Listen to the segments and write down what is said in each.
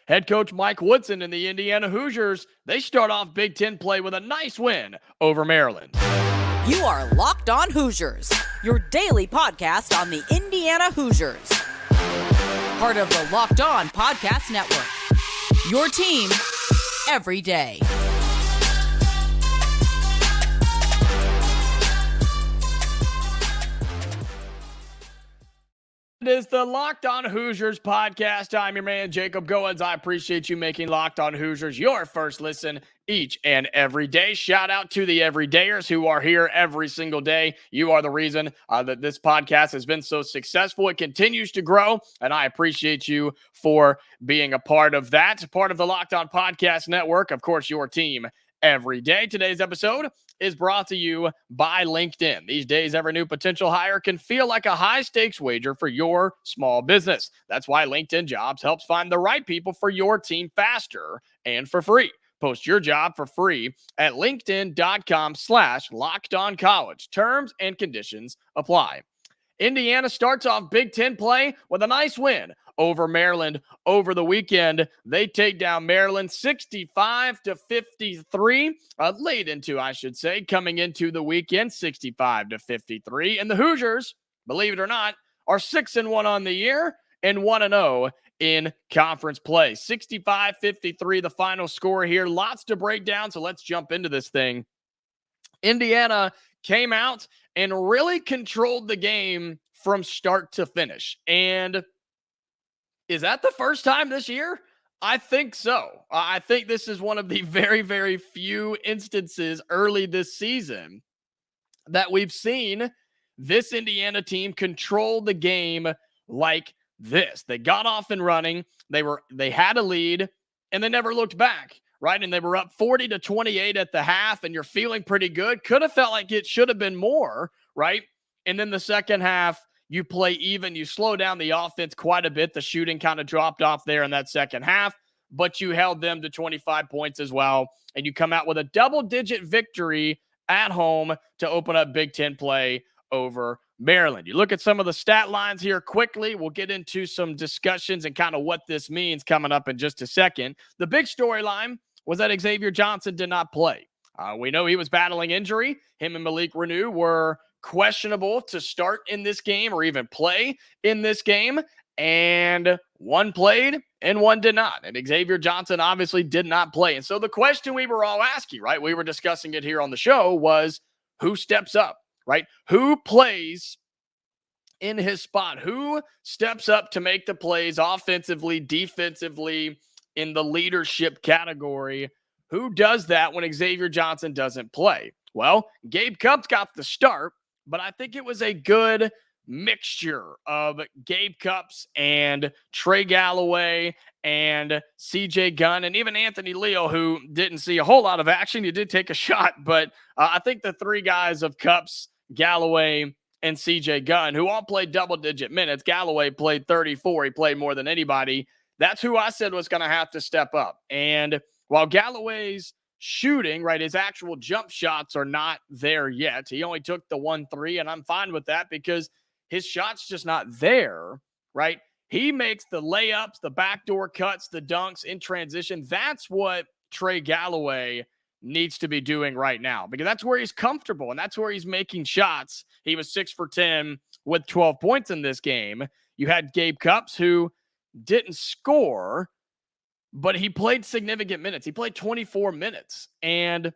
Head coach Mike Woodson and the Indiana Hoosiers, they start off Big Ten play with a nice win over Maryland. You are Locked On Hoosiers, your daily podcast on the Indiana Hoosiers. Part of the Locked On Podcast Network, your team every day. It is the Locked On Hoosiers podcast. I'm your man, Jacob Goins. I appreciate you making Locked On Hoosiers your first listen each and every day. Shout out to the everydayers who are here every single day. You are the reason that this podcast has been so successful. It continues to grow, and I appreciate you for being a part of that. Part of the Locked On Podcast Network, of course, your team every day. Today's episode is brought to you by LinkedIn. These days, every new potential hire can feel like a high-stakes wager for your small business. That's why LinkedIn Jobs helps find the right people for your team faster and for free. Post your job for free at linkedin.com/lockedoncollege. Terms and conditions apply. Indiana starts off Big Ten play with a nice win over Maryland over the weekend. They take down Maryland 65-53, coming into the weekend 65-53. And the Hoosiers, believe it or not, are 6-1 on the year and 1-0 in conference play. 65-53, the final score here. Lots to break down, so let's jump into this thing. Indiana came out and really controlled the game from start to finish. And is that the first time this year? I think so. I think this is one of the very, very few instances early this season that we've seen this Indiana team control the game like this. They got off and running. They had a lead, and they never looked back. Right. And they were up 40-28 at the half, and you're feeling pretty good. Could have felt like it should have been more. Right. And then the second half, you play even. You slow down the offense quite a bit. The shooting kind of dropped off there in that second half, but you held them to 25 points as well. And you come out with a double-digit victory at home to open up Big Ten play over Maryland. You look at some of the stat lines here quickly. We'll get into some discussions and kind of what this means coming up in just a second. The big storyline was that Xavier Johnson did not play. We know he was battling injury. Him and Malik Reneau were questionable to start in this game or even play in this game. And one played and one did not. And Xavier Johnson obviously did not play. And so the question we were all asking, right, we were discussing it here on the show, was who steps up, right? Who plays in his spot? Who steps up to make the plays offensively, defensively, in the leadership category? Who does that when Xavier Johnson doesn't play? Well, Gabe Cupps got the start, but I think it was a good mixture of Gabe Cupps and Trey Galloway and CJ Gunn and even Anthony Leo, who didn't see a whole lot of action. He did take a shot, but I think the three guys of Cupps, Galloway, and CJ Gunn, who all played double-digit minutes. Galloway played 34. He played more than anybody. That's who I said was going to have to step up. And while Galloway's shooting, right, his actual jump shots are not there yet. He only took the 1-3, and I'm fine with that because his shot's just not there, right? He makes the layups, the backdoor cuts, the dunks in transition. That's what Trey Galloway needs to be doing right now because that's where he's comfortable and that's where he's making shots. He was 6 for 10 with 12 points in this game. You had Gabe Cupps, who didn't score, but he played significant minutes. He played 24 minutes, and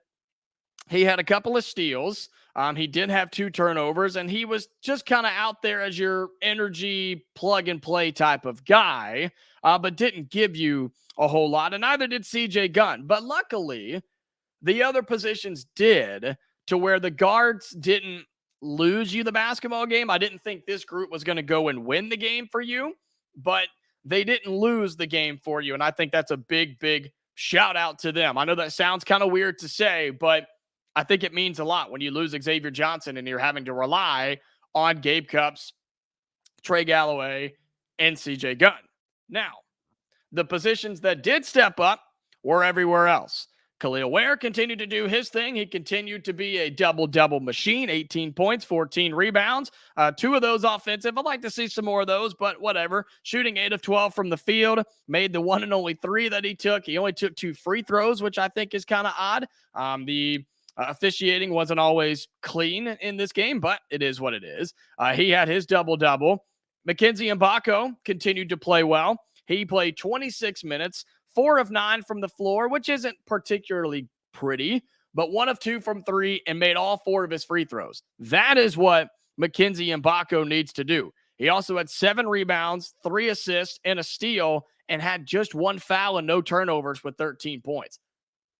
he had a couple of steals. He did have 2 turnovers, and he was just kind of out there as your energy plug-and-play type of guy, but didn't give you a whole lot, and neither did CJ Gunn. But luckily, the other positions did, to where the guards didn't lose you the basketball game. I didn't think this group was going to go and win the game for you, but they didn't lose the game for you. And I think that's a big, big shout out to them. I know that sounds kind of weird to say, but I think it means a lot when you lose Xavier Johnson and you're having to rely on Gabe Cupps, Trey Galloway, and CJ Gunn. Now, the positions that did step up were everywhere else. Kel'el Ware continued to do his thing. He continued to be a double-double machine, 18 points, 14 rebounds. 2 of those offensive. I'd like to see some more of those, but whatever. Shooting 8 of 12 from the field, made the one and only 3 that he took. He only took 2 free throws, which I think is kind of odd. The officiating wasn't always clean in this game, but it is what it is. He had his double-double. Mackenzie Mbako continued to play well. He played 26 minutes, 4 of 9 from the floor, which isn't particularly pretty, but 1 of 2 from 3 and made all 4 of his free throws. That is what Mackenzie Mbako needs to do. He also had 7 rebounds, 3 assists, and a steal, and had just 1 foul and no turnovers with 13 points.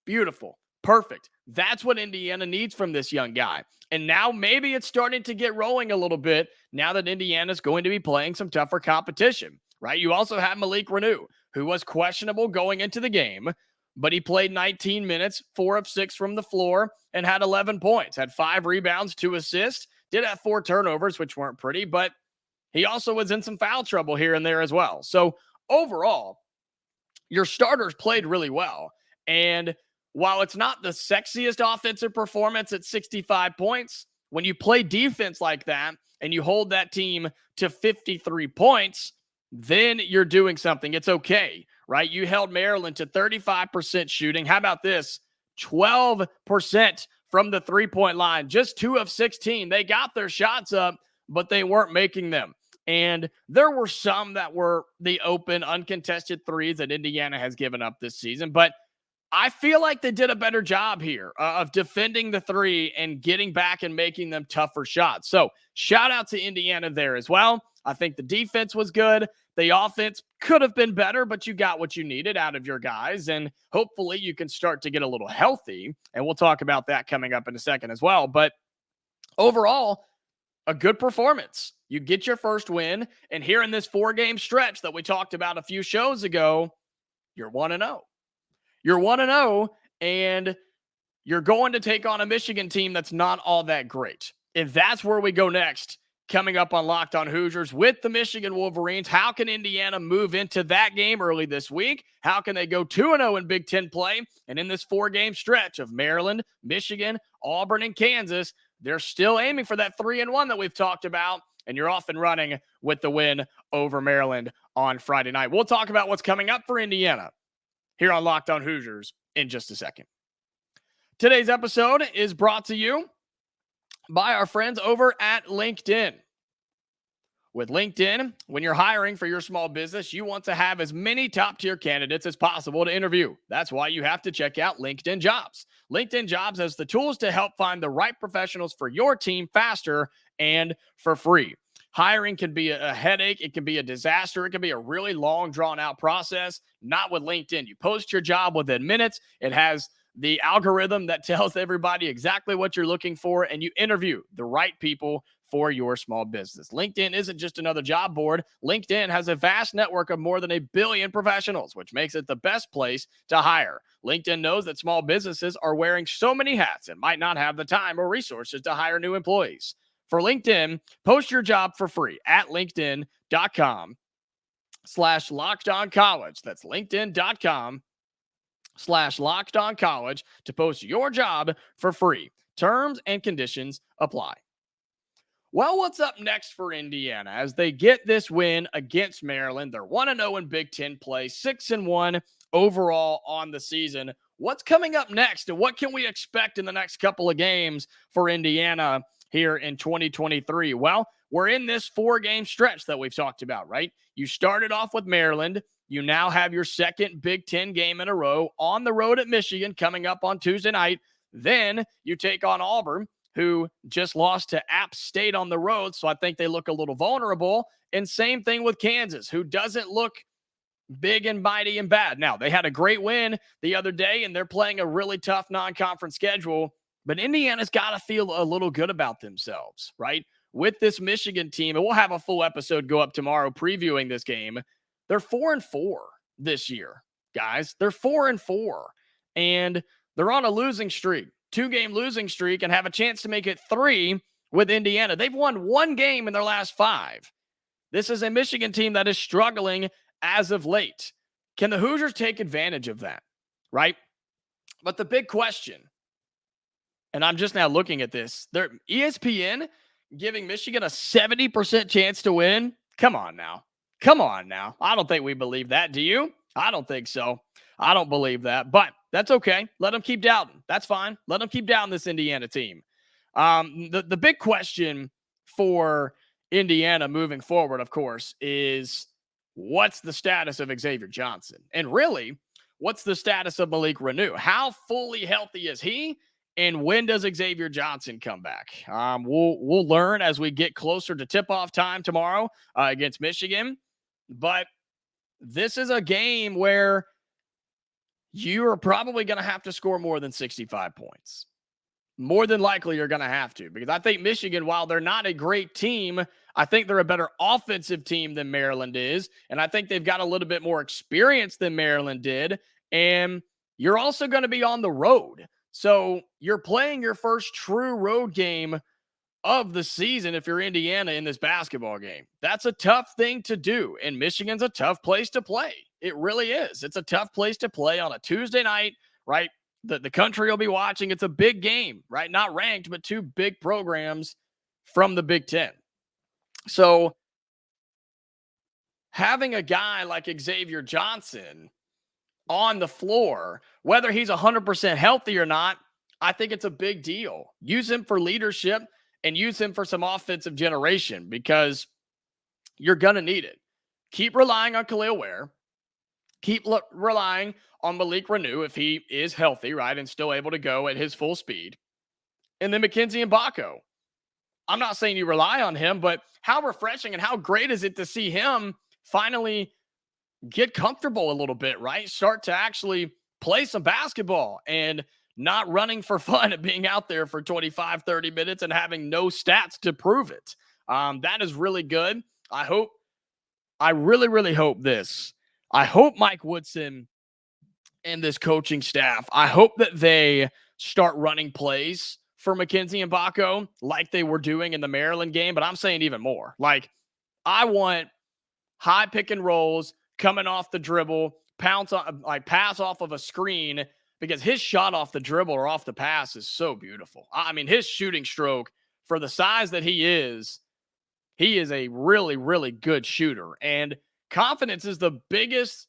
Beautiful. Perfect. That's what Indiana needs from this young guy. And now maybe it's starting to get rolling a little bit now that Indiana's going to be playing some tougher competition, right? You also have Malik Reneau, who was questionable going into the game, but he played 19 minutes, 4 of 6 from the floor, and had 11 points, had 5 rebounds, 2 assists, did have 4 turnovers, which weren't pretty, but he also was in some foul trouble here and there as well. So overall, your starters played really well. And while it's not the sexiest offensive performance at 65 points, when you play defense like that and you hold that team to 53 points, then you're doing something. It's okay, right? You held Maryland to 35% shooting. How about this? 12% from the three-point line, just 2 of 16. They got their shots up, but they weren't making them. And there were some that were the open, uncontested threes that Indiana has given up this season, but I feel like they did a better job here of defending the 3 and getting back and making them tougher shots. So shout out to Indiana there as well. I think the defense was good. The offense could have been better, but you got what you needed out of your guys. And hopefully you can start to get a little healthy. And we'll talk about that coming up in a second as well. But overall, a good performance. You get your first win. And here in this 4-game stretch that we talked about a few shows ago, you're 1-0. You're 1-0, and you're going to take on a Michigan team that's not all that great. And that's where we go next, coming up on Locked On Hoosiers with the Michigan Wolverines. How can Indiana move into that game early this week? How can they go 2-0 in Big Ten play? And in this 4-game stretch of Maryland, Michigan, Auburn, and Kansas, they're still aiming for that 3-1 that we've talked about. And you're off and running with the win over Maryland on Friday night. We'll talk about what's coming up for Indiana here on Locked On Hoosiers in just a second. Today's episode is brought to you by our friends over at LinkedIn. With LinkedIn, when you're hiring for your small business, you want to have as many top-tier candidates as possible to interview. That's why you have to check out LinkedIn Jobs. LinkedIn Jobs has the tools to help find the right professionals for your team faster and for free. Hiring can be a headache. It can be a disaster. It can be a really long, drawn-out process. Not with LinkedIn. You post your job within minutes. It has the algorithm that tells everybody exactly what you're looking for, and you interview the right people for your small business. LinkedIn isn't just another job board. LinkedIn has a vast network of more than 1 billion professionals, which makes it the best place to hire. LinkedIn knows that small businesses are wearing so many hats and might not have the time or resources to hire new employees. For LinkedIn, post your job for free at linkedin.com/lockedoncollege. That's linkedin.com/lockedoncollege to post your job for free. Terms and conditions apply. Well, what's up next for Indiana as they get this win against Maryland? They're 1-0 in Big Ten play, 6-1 overall on the season. What's coming up next, and what can we expect in the next couple of games for Indiana here in 2023? Well, we're in this 4-game stretch that we've talked about, right? You started off with Maryland. You now have your second Big Ten game in a row on the road at Michigan coming up on Tuesday night. Then you take on Auburn, who just lost to App State on the road, so I think they look a little vulnerable. And same thing with Kansas, who doesn't look big and mighty and bad. Now, they had a great win the other day, and they're playing a really tough non-conference schedule. But Indiana's got to feel a little good about themselves, right? With this Michigan team, and we'll have a full episode go up tomorrow previewing this game. They're 4-4 this year, guys. They're 4-4, and they're on a losing streak, 2-game losing streak, and have a chance to make it 3 with Indiana. They've won 1 game in their last 5. This is a Michigan team that is struggling as of late. Can the Hoosiers take advantage of that, right? But the big question, and I'm just now looking at this, ESPN giving Michigan a 70% chance to win. Come on now. I don't think we believe that. Do you? I don't think so. I don't believe that, but that's okay. Let them keep doubting. That's fine. Let them keep doubting this Indiana team. The big question for Indiana moving forward, of course, is what's the status of Xavier Johnson? And really, what's the status of Malik Reneau? How fully healthy is he? And when does Xavier Johnson come back? We'll learn as we get closer to tip-off time tomorrow against Michigan. But this is a game where you are probably going to have to score more than 65 points. More than likely, you're going to have to, because I think Michigan, while they're not a great team, I think they're a better offensive team than Maryland is. And I think they've got a little bit more experience than Maryland did. And you're also going to be on the road. So you're playing your first true road game of the season if you're Indiana in this basketball game. That's a tough thing to do. And Michigan's a tough place to play. It really is. It's a tough place to play on a Tuesday night, right? The country will be watching. It's a big game, right? Not ranked, but two big programs from the Big Ten. So having a guy like Xavier Johnson on the floor, whether he's 100% healthy or not, I think it's a big deal. Use him for leadership and use him for some offensive generation, because you're going to need it. Keep relying on Kel'el Ware. Keep relying on Malik Reneau if he is healthy, right, and still able to go at his full speed. And then Mackenzie Mbako. I'm not saying you rely on him, but how refreshing and how great is it to see him finally get comfortable a little bit, right? Start to actually play some basketball and not running for fun and being out there for 25, 30 minutes and having no stats to prove it. That is really good. I really hope this. I hope Mike Woodson and this coaching staff, I hope that they start running plays for Mackenzie Mbako like they were doing in the Maryland game. But I'm saying even more. Like, I want high pick and rolls coming off the dribble, pass off of a screen, because his shot off the dribble or off the pass is so beautiful. I mean, his shooting stroke, for the size that he is a really, really good shooter. And confidence is the biggest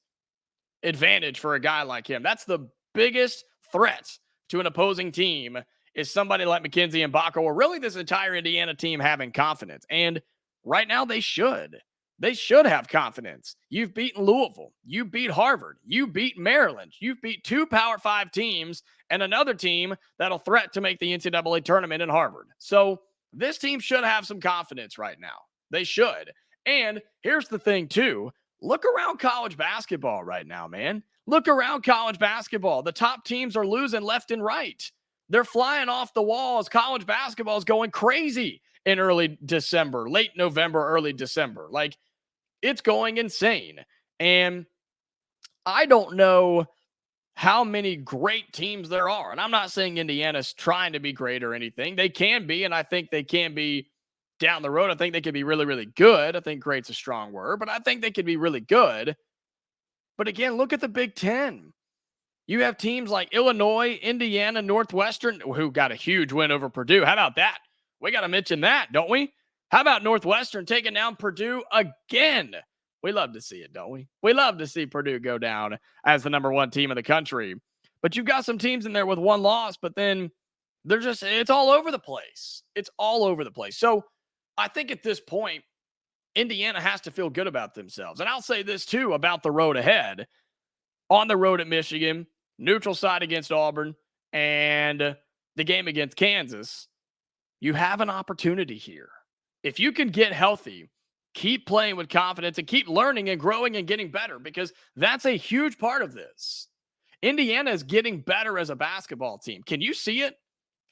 advantage for a guy like him. That's the biggest threat to an opposing team, is somebody like Mackenzie Mbako, or really this entire Indiana team, having confidence. And right now they should. They should have confidence. You've beaten Louisville. You beat Harvard. You beat Maryland. You've beat two Power 5 teams and another team that'll threat to make the NCAA tournament in Harvard. So this team should have some confidence right now. They should. And here's the thing too. Look around college basketball right now, man. Look around college basketball. The top teams are losing left and right. They're flying off the walls. College basketball is going crazy in early December, late November, early December. Like, it's going insane. And I don't know how many great teams there are. And I'm not saying Indiana's trying to be great or anything. They can be, and I think they can be down the road. I think they could be really, really good. I think great's a strong word, but I think they could be really good. But again, look at the Big Ten. You have teams like Illinois, Indiana, Northwestern, who got a huge win over Purdue. How about that? We got to mention that, don't we? How about Northwestern taking down Purdue again? We love to see it, don't we? We love to see Purdue go down as the number one team in the country. But you've got some teams in there with one loss, but then it's all over the place. It's all over the place. So I think at this point, Indiana has to feel good about themselves. And I'll say this too about the road ahead. On the road at Michigan, neutral side against Auburn, and the game against Kansas, you have an opportunity here. If you can get healthy, keep playing with confidence, and keep learning and growing and getting better, because that's a huge part of this. Indiana is getting better as a basketball team. Can you see it?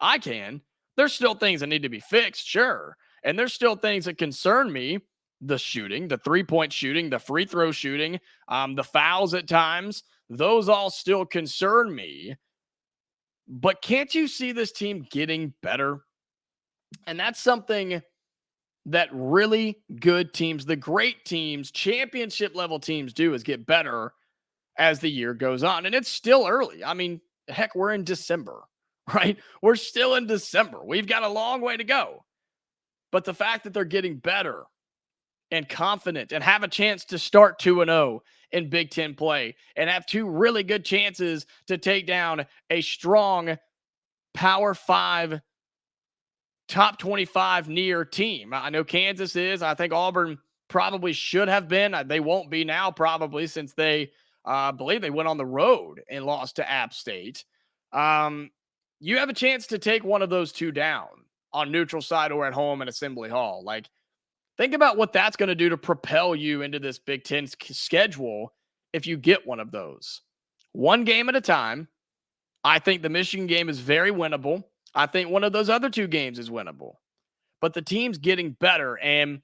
I can. There's still things that need to be fixed, sure. And there's still things that concern me. The shooting, the three-point shooting, the free throw shooting, the fouls at times, those all still concern me. But can't you see this team getting better? And that's something that really good teams, the great teams, championship level teams do, is get better as the year goes on. And it's still early. I mean, Heck, we're in December, right? We're still in December. We've got a long way to go. But the fact that they're getting better and confident and have a chance to start 2-0 in Big Ten play and have two really good chances to take down a strong Power 5 top 25 near team. I know Kansas is. I think Auburn probably should have been. They won't be now probably since they believe they went on the road and lost to App State. You have a chance to take one of those two down on neutral side or at home in Assembly Hall. Like, think about what that's going to do to propel you into this Big Ten schedule if you get one of those. One game at a time. I think the Michigan game is very winnable. I think one of those other two games is winnable. But the team's getting better. And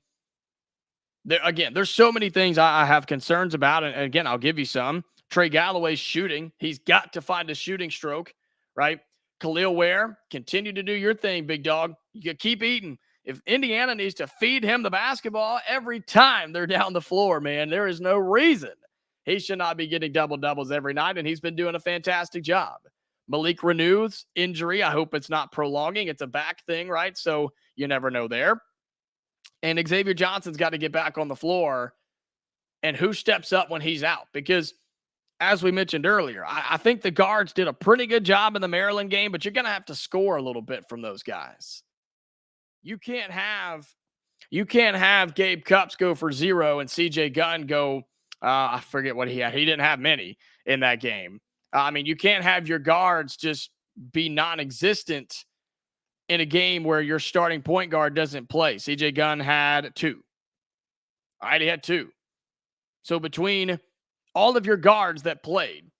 there's so many things I have concerns about. And again, I'll give you some. Trey Galloway's shooting. He's got to find a shooting stroke, right? Kel'el Ware, continue to do your thing, big dog. You keep eating. If Indiana needs to feed him the basketball every time they're down the floor, man, there is no reason he should not be getting double-doubles every night, and he's been doing a fantastic job. Malik Reneau's injury, I hope it's not prolonging. It's a back thing, right? So you never know there. And Xavier Johnson's got to get back on the floor, and who steps up when he's out? Because as we mentioned earlier, I think the guards did a pretty good job in the Maryland game, but you're going to have to score a little bit from those guys. You can't have Gabe Cupps go for 0 and CJ Gunn go, I forget what he had. He didn't have many in that game. I mean, you can't have your guards just be non-existent in a game where your starting point guard doesn't play. CJ Gunn had 2. All right, he had 2. So between all of your guards that played,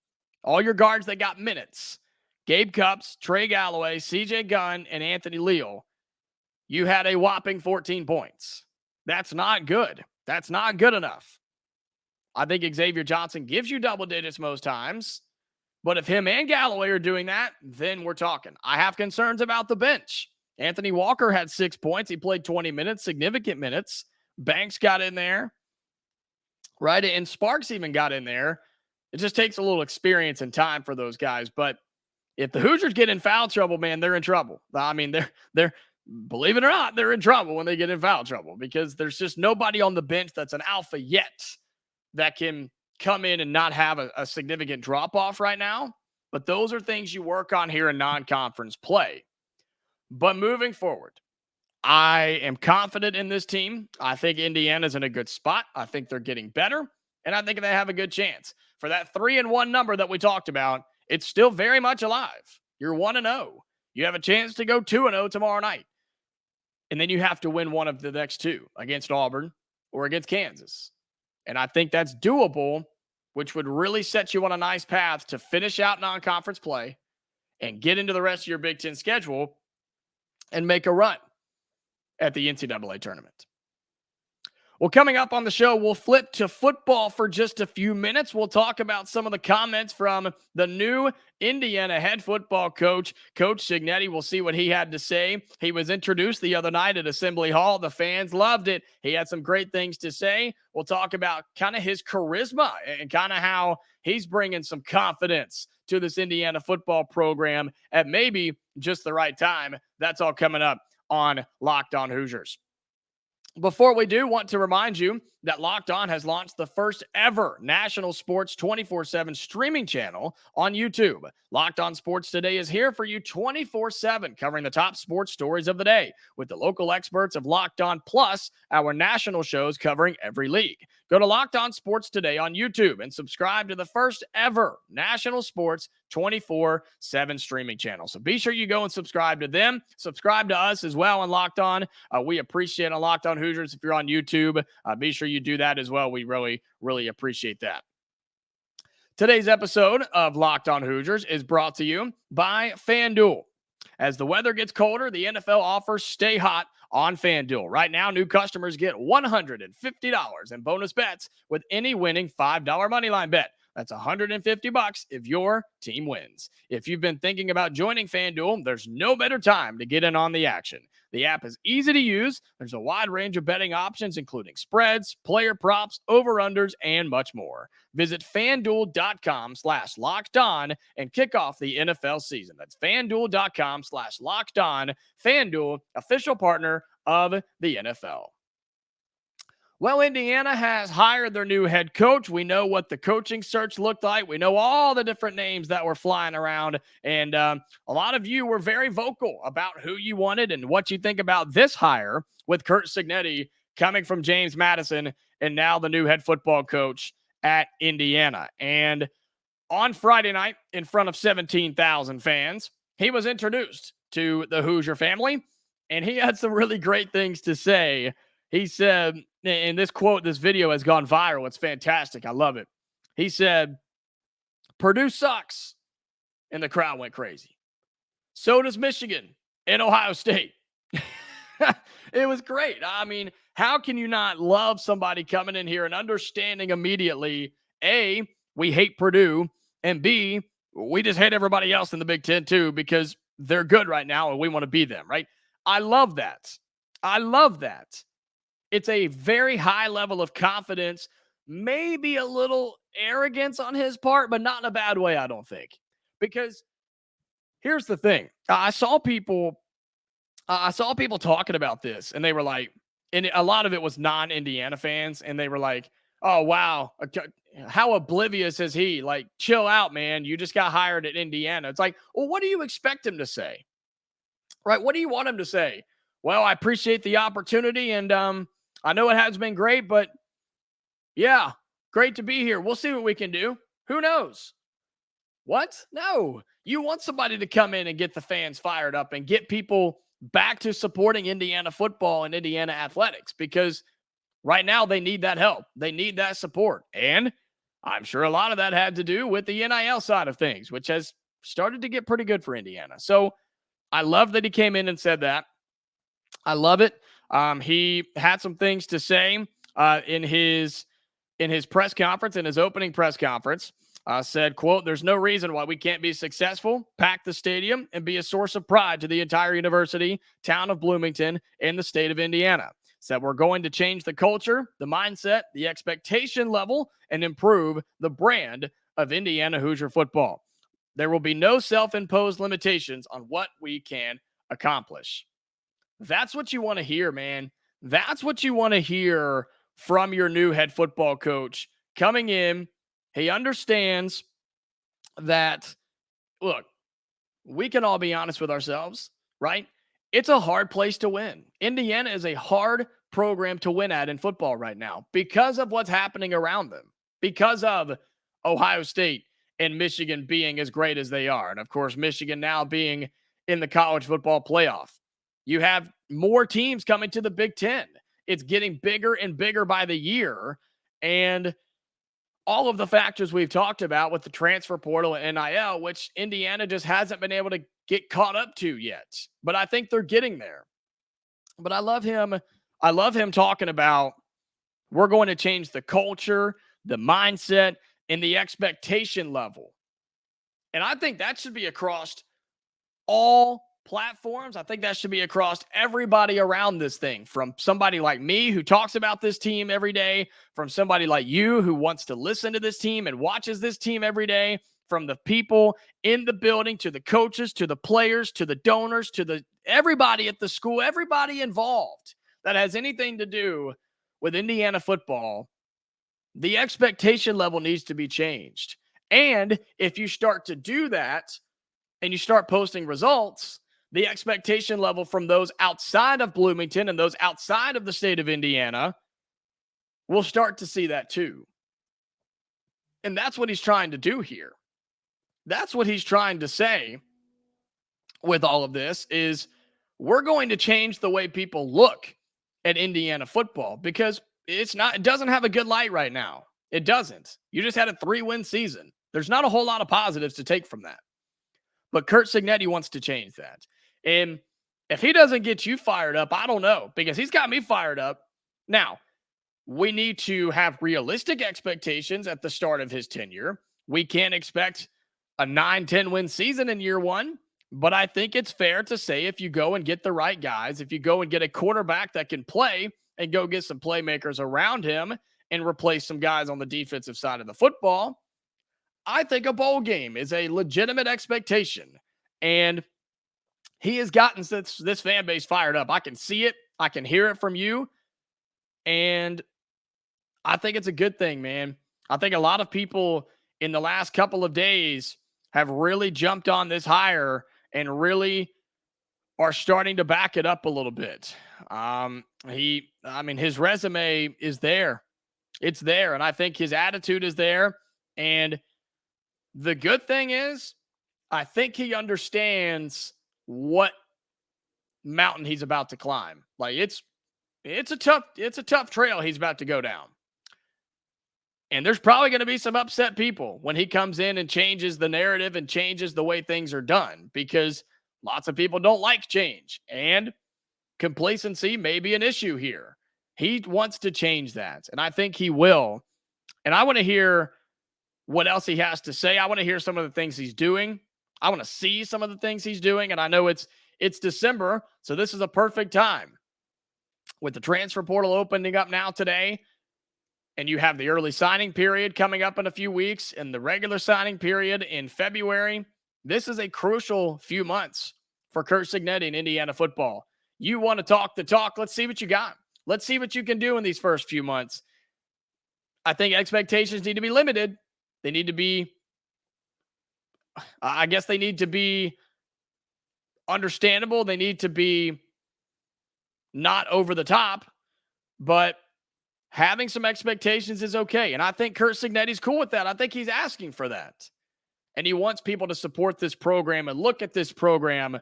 all your guards that got minutes, Gabe Cupps, Trey Galloway, CJ Gunn, and Anthony Leal, you had a whopping 14 points. That's not good. That's not good enough. I think Xavier Johnson gives you double digits most times, but if him and Galloway are doing that, then we're talking. I have concerns about the bench. Anthony Walker had 6 points. He played 20 minutes, significant minutes. Banks got in there, right? And Sparks even got in there. It just takes a little experience and time for those guys. But if the Hoosiers get in foul trouble, man, they're in trouble. I mean, they're believe it or not, they're in trouble when they get in foul trouble because there's just nobody on the bench that's an alpha yet that can come in and not have a significant drop-off right now. But those are things you work on here in non-conference play. But moving forward, I am confident in this team. I think Indiana's in a good spot. I think they're getting better, and I think they have a good chance. For that 3-1 number that we talked about, it's still very much alive. You're 1-0. You have a chance to go 2-0 tomorrow night. And then you have to win one of the next two against Auburn or against Kansas. And I think that's doable, which would really set you on a nice path to finish out non-conference play and get into the rest of your Big Ten schedule and make a run at the NCAA tournament. Well, coming up on the show, we'll flip to football for just a few minutes. We'll talk about some of the comments from the new Indiana head football coach, Curt Cignetti. We'll see what he had to say. He was introduced the other night at Assembly Hall. The fans loved it. He had some great things to say. We'll talk about kind of his charisma and kind of how he's bringing some confidence to this Indiana football program at maybe just the right time. That's all coming up on Locked On Hoosiers. Before we do, want to remind you that Locked On has launched the first ever national sports 24/7 streaming channel on YouTube. Locked On Sports Today is here for you 24/7, covering the top sports stories of the day with the local experts of Locked On, plus our national shows covering every league. Go to Locked On Sports Today on YouTube and subscribe to the first ever national sports 24/7 streaming channel. So be sure you go and subscribe to them. Subscribe to us as well on Locked On. We appreciate on Locked On Hoosiers. If you're on YouTube, be sure you do that as well. We really, really appreciate that. Today's episode of Locked On Hoosiers is brought to you by FanDuel. As the weather gets colder, the NFL offers stay hot on FanDuel. Right now, new customers get $150 in bonus bets with any winning $5 moneyline bet. That's $150 if your team wins. If you've been thinking about joining FanDuel, there's no better time to get in on the action. The app is easy to use. There's a wide range of betting options, including spreads, player props, over-unders, and much more. Visit FanDuel.com/LockedOn and kick off the NFL season. That's FanDuel.com/LockedOn. FanDuel, official partner of the NFL. Well, Indiana has hired their new head coach. We know what the coaching search looked like. We know all the different names that were flying around. And a lot of you were very vocal about who you wanted and what you think about this hire with Curt Cignetti coming from James Madison and now the new head football coach at Indiana. And on Friday night, in front of 17,000 fans, he was introduced to the Hoosier family, and he had some really great things to say. He said, and this quote, this video has gone viral. It's fantastic. I love it. He said, "Purdue sucks." And the crowd went crazy. So does Michigan and Ohio State. It was great. I mean, how can you not love somebody coming in here and understanding immediately, A, we hate Purdue, and B, we just hate everybody else in the Big Ten too because they're good right now and we want to be them, right? I love that. I love that. It's a very high level of confidence, maybe a little arrogance on his part, but not in a bad way, I don't think. Because here's the thing. I saw people talking about this, and they were like, and a lot of it was non-Indiana fans, and they were like, "Oh, wow, how oblivious is he? Like, chill out, man. You just got hired at Indiana." It's like, well, what do you expect him to say? Right? What do you want him to say? Well, I appreciate the opportunity, and I know it has been great, but yeah, great to be here. We'll see what we can do. Who knows? What? No. You want somebody to come in and get the fans fired up and get people back to supporting Indiana football and Indiana athletics, because right now they need that help. They need that support. And I'm sure a lot of that had to do with the NIL side of things, which has started to get pretty good for Indiana. So I love that he came in and said that. I love it. He had some things to say in his press conference, in his opening press conference. Said, quote, "There's no reason why we can't be successful, pack the stadium, and be a source of pride to the entire university, town of Bloomington, and the state of Indiana. Said we're going to change the culture, the mindset, the expectation level, and improve the brand of Indiana Hoosier football. There will be no self-imposed limitations on what we can accomplish." That's what you want to hear, man. That's what you want to hear from your new head football coach coming in. He understands that, look, we can all be honest with ourselves, right? It's a hard place to win. Indiana is a hard program to win at in football right now because of what's happening around them, because of Ohio State and Michigan being as great as they are. And of course, Michigan now being in the college football playoff. You have more teams coming to the Big Ten. It's getting bigger and bigger by the year. And all of the factors we've talked about with the transfer portal and NIL, which Indiana just hasn't been able to get caught up to yet. But I think they're getting there. But I love him. I love him talking about we're going to change the culture, the mindset, and the expectation level. And I think that should be across all platforms. I think that should be across everybody around this thing, from somebody like me who talks about this team every day, from somebody like you who wants to listen to this team and watches this team every day, from the people in the building to the coaches, to the players, to the donors, to the everybody at the school, everybody involved that has anything to do with Indiana football. The expectation level needs to be changed. And if you start to do that and you start posting results, the expectation level from those outside of Bloomington and those outside of the state of Indiana will start to see that too. And that's what he's trying to do here. That's what he's trying to say with all of this is we're going to change the way people look at Indiana football, because it doesn't have a good light right now. It doesn't. You just had a 3-win season. There's not a whole lot of positives to take from that. But Curt Cignetti wants to change that. And if he doesn't get you fired up, I don't know, because he's got me fired up. Now, we need to have realistic expectations at the start of his tenure. we can't expect a 9-10 win season in year one, but I think it's fair to say if you go and get the right guys, if you go and get a quarterback that can play and go get some playmakers around him and replace some guys on the defensive side of the football, I think a bowl game is a legitimate expectation. And he has gotten this fan base fired up. I can see it. I can hear it from you. And I think it's a good thing, man. I think a lot of people in the last couple of days have really jumped on this hire and really are starting to back it up a little bit. His resume is there. It's there. And I think his attitude is there. And the good thing is, I think he understands what mountain he's about to climb. Like it's a tough trail he's about to go down. And there's probably going to be some upset people when he comes in and changes the narrative and changes the way things are done, because lots of people don't like change, and complacency may be an issue here. He wants to change that, and I think he will. And I want to hear what else he has to say. I want to hear some of the things he's doing. I want to see some of the things he's doing. And I know it's December, so this is a perfect time with the transfer portal opening up now today. And you have the early signing period coming up in a few weeks and the regular signing period in February. This is a crucial few months for Curt Cignetti in Indiana football. You want to talk the talk. Let's see what you got. Let's see what you can do in these first few months. I think expectations need to be limited. They need to be, they need to be understandable. They need to be not over the top, but having some expectations is okay. And I think Curt Cignetti's cool with that. I think he's asking for that. And he wants people to support this program and look at this program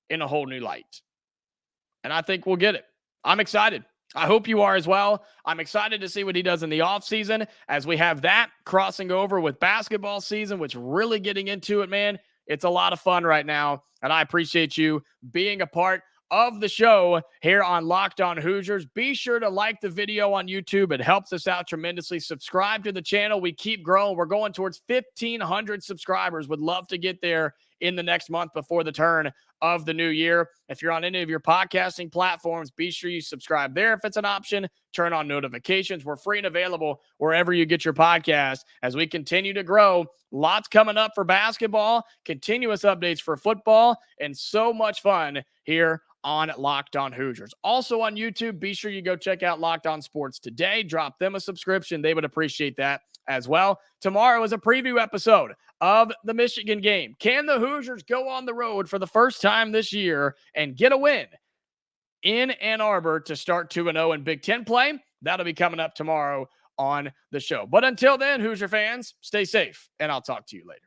in a whole new light. And I think we'll get it. I'm excited. I hope you are as well. I'm excited to see what he does in the offseason as we have that crossing over with basketball season, which really getting into it, man. It's a lot of fun right now. And I appreciate you being a part of the show here on Locked On Hoosiers. Be sure to like the video on YouTube. It helps us out tremendously. Subscribe to the channel. We keep growing. We're going towards 1,500 subscribers. Would love to get there in the next month before the turn of the new year. If you're on any of your podcasting platforms, be sure you subscribe there if it's an option. Turn on notifications. We're free and available wherever you get your podcast as we continue to grow. Lots coming up for basketball, continuous updates for football, and so much fun here on Locked On Hoosiers. Also on YouTube, be sure you go check out Locked On Sports Today. Drop them a subscription. They would appreciate that as well. Tomorrow is a preview episode of the Michigan game. Can the Hoosiers go on the road for the first time this year and get a win in Ann Arbor to start 2-0 in Big Ten play? That'll be coming up tomorrow on the show. But until then, Hoosier fans, stay safe, and I'll talk to you later.